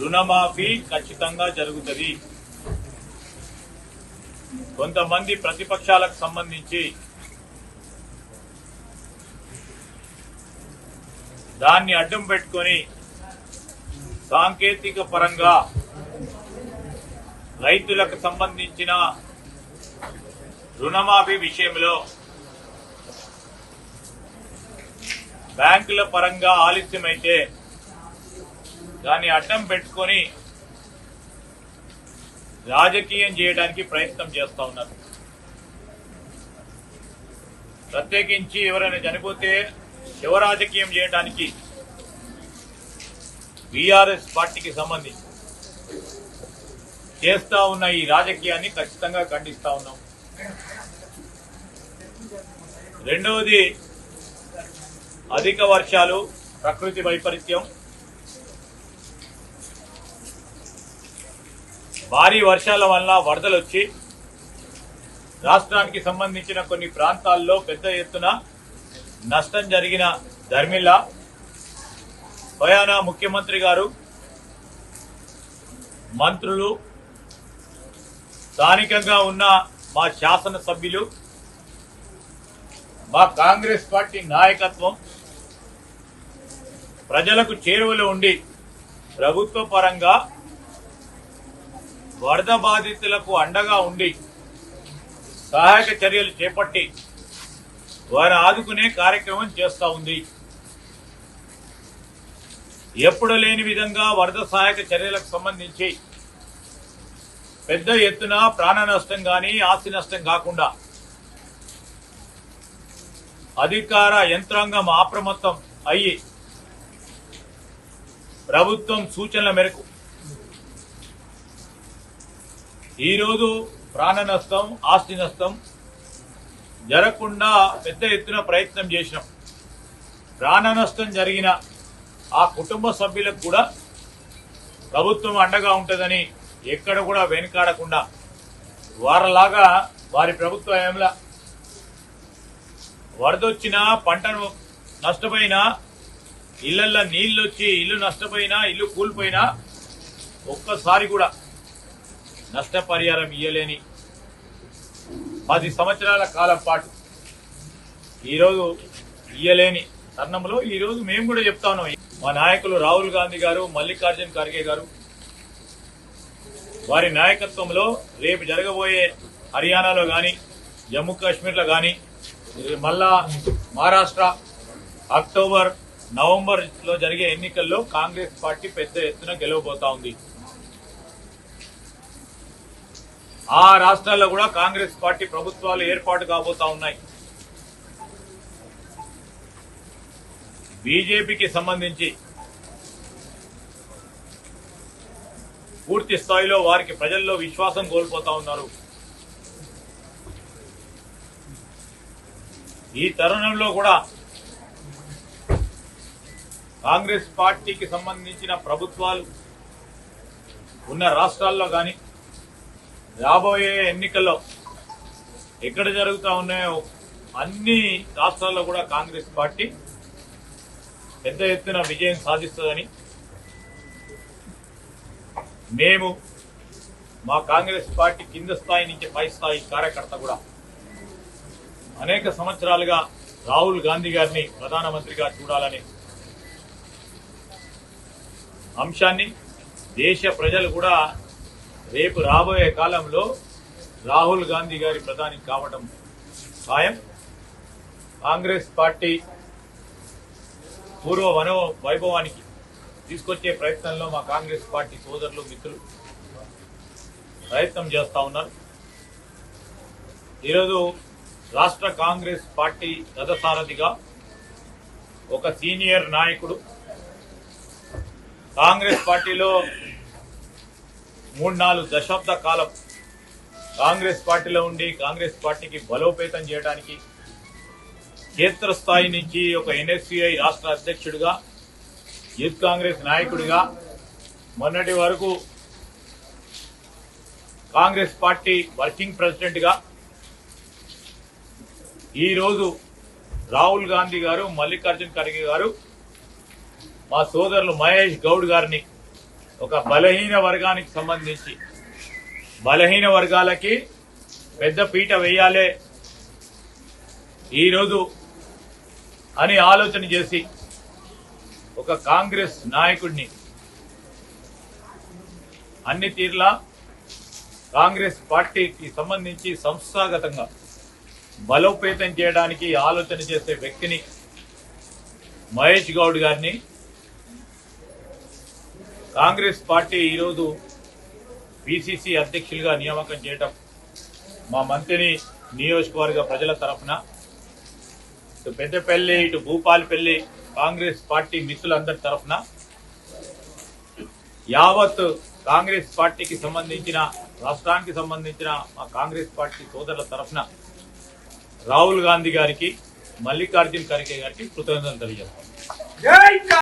రుణమాఫీ ఖచ్చితంగా జరుగుతుంది. కొంతమంది ప్రతిపక్షాలకు సంబంధించి దాన్ని అడ్డం పెట్టుకొని సాంకేతిక పరంగా రైతులకు సంబంధించిన రుణమాఫీ విషయంలో బ్యాంకుల పరంగా ఆలస్యమైతే దాన్ని అడ్డం పెట్టుకొని రాజకీయం చేయడానికి ప్రయత్నం చేస్తా ఉన్నారు. ప్రత్యేకించి ఎవరైనా చనిపోతే శివ రాజకీయం చేయడానికి బీఆర్ఎస్ పార్టీకి సంబంధించి చేస్తా ఉన్న ఈ రాజకీయాన్ని ఖచ్చితంగా ఖండిస్తా ఉన్నాం. రెండవది, అధిక వర్షాలు, ప్రకృతి వైపరీత్యం, భారీ వర్షాల వల్ల వరదలు వచ్చి రాష్ట్రానికి సంబంధించిన కొన్ని ప్రాంతాల్లో పెద్ద ఎత్తున నష్టం జరిగిన ధర్మిల్లా స్వయానా ముఖ్యమంత్రి గారు, మంత్రులు, స్థానికంగా ఉన్న మా శాసనసభ్యులు, మా కాంగ్రెస్ పార్టీ నాయకత్వం ప్రజలకు చేరువలో ఉండి ప్రభుత్వ పరంగా వరద బాధితులకు అండగా ఉండి సహాయక చర్యలు చేపట్టి వారిని ఆదుకునే కార్యక్రమం చేస్తూ ఉంది. ఎప్పుడు లేని విధంగా వరద సహాయక చర్యలకు సంబంధించి పెద్ద ఎత్తున ప్రాణ నష్టం కానీ ఆస్తి నష్టం కాకుండా అధికార యంత్రాంగం అప్రమత్తం అయ్యి ప్రభుత్వం సూచనల మేరకు ఈరోజు ప్రాణ నష్టం, ఆస్తి నష్టం జరగకుండా పెద్ద ఎత్తున ప్రయత్నం చేసినాం. ప్రాణ నష్టం జరిగిన ఆ కుటుంబ సభ్యులకు కూడా ప్రభుత్వం అండగా ఉంటుందని ఎక్కడ కూడా వెనుకాడకుండా వారిలాగా వారి ప్రభుత్వ హయాంలో వరదొచ్చినా, పంటను నష్టపోయినా, ఇళ్లల్లో నీళ్లు వచ్చి ఇల్లు నష్టపోయినా, ఇల్లు కూలిపోయినా ఒక్కసారి కూడా నష్టపరిహారం ఇయ్యలేని 10 సంవత్సరాల కాలం పాటు ఈరోజు ఇయ్యలేని తరుణంలో ఈరోజు మేము కూడా చెప్తా ఉన్నాం. మా నాయకులు రాహుల్ గాంధీ గారు, మల్లికార్జున్ ఖర్గే గారు వారి నాయకత్వంలో రేపు జరగబోయే హర్యానాలో కానీ, జమ్మూ కాశ్మీర్లో కానీ, మళ్ళా మహారాష్ట్ర అక్టోబర్, నవంబర్ లో జరిగే ఎన్నికల్లో కాంగ్రెస్ పార్టీ పెద్ద ఎత్తున గెలవబోతా ఉంది. ఆ రాష్ట్రాల్లో కూడా కాంగ్రెస్ పార్టీ ప్రభుత్వాలు ఏర్పాటు కాబోతా ఉన్నాయి. బీజేపీకి సంబంధించి పూర్తి స్థాయిలో వారికి ప్రజల్లో విశ్వాసం కోల్పోతా ఉన్నారు. ఈ తరుణంలో కూడా కాంగ్రెస్ పార్టీకి సంబంధించిన ప్రభుత్వాలు ఉన్న రాష్ట్రాల్లో కానీ, రాబోయే ఎన్నికల్లో ఎక్కడ జరుగుతూ ఉన్నాయో అన్ని రాష్ట్రాల్లో కూడా కాంగ్రెస్ పార్టీ పెద్ద ఎత్తున విజయం సాధిస్తుందని మేము మా కాంగ్రెస్ పార్టీ కింద స్థాయి నుంచి పై స్థాయి కార్యకర్త కూడా అనేక సంవత్సరాలుగా రాహుల్ గాంధీ గారిని ప్రధానమంత్రిగా చూడాలని అంశాన్ని దేశ ప్రజలు కూడా రేపు రాబోయే కాలంలో రాహుల్ గాంధీ గారి ప్రధాని కావడం ఖాయం. కాంగ్రెస్ పార్టీ పూర్వ వైభవానికి తీసుకొచ్చే ప్రయత్నంలో మా కాంగ్రెస్ పార్టీ సోదరులు, మిత్రులు ప్రయత్నం చేస్తా ఉన్నారు. ఈరోజు రాష్ట్ర కాంగ్రెస్ పార్టీ రథసారథిగా ఒక సీనియర్ నాయకుడు, కాంగ్రెస్ పార్టీలో 3-4 దశాబ్ద కాలం కాంగ్రెస్ పార్టీలో ఉండి కాంగ్రెస్ పార్టీకి బలోపేతం చేయడానికి క్షేత్రస్థాయి నుంచి ఒక ఎన్ఎస్సీఐ రాష్ట్ర అధ్యక్షుడిగా, యూత్ కాంగ్రెస్ నాయకుడిగా, మొన్నటి వరకు కాంగ్రెస్ పార్టీ వర్కింగ్ ప్రెసిడెంట్ గా ఈరోజు రాహుల్ గాంధీ గారు, మల్లికార్జున్ ఖర్గే గారు, మా సోదరులు మహేష్ గౌడ్ గారిని ఒక బలహీన వర్గానికి సంబంధించి బలహీన వర్గాలకి పెద్ద పీట వేయాలి ఈరోజు అని ఆలోచన చేసి ఒక కాంగ్రెస్ నాయకుడిని అన్ని తీర్లా కాంగ్రెస్ పార్టీకి సంబంధించి సంస్థాగతంగా బలోపేతం చేయడానికి ఆలోచన చేసే వ్యక్తిని మహేష్ గౌడ్ గారిని కాంగ్రెస్ పార్టీ ఈరోజు పిసిసి అధ్యక్షులుగా నియామకం చేయటం మా మంత్రిని నియోజకవర్గ ప్రజల తరఫున ఇటు పెద్దపల్లి ఇటు భూపాలపల్లి కాంగ్రెస్ పార్టీ మిత్రులందరి తరఫున యావత్ కాంగ్రెస్ పార్టీకి సంబంధించిన రాష్ట్రానికి సంబంధించిన మా కాంగ్రెస్ పార్టీ సోదరుల తరఫున రాహుల్ గాంధీ గారికి మల్లికార్జున్ ఖర్గే గారికి కృతజ్ఞతలు తెలియజేస్తాం.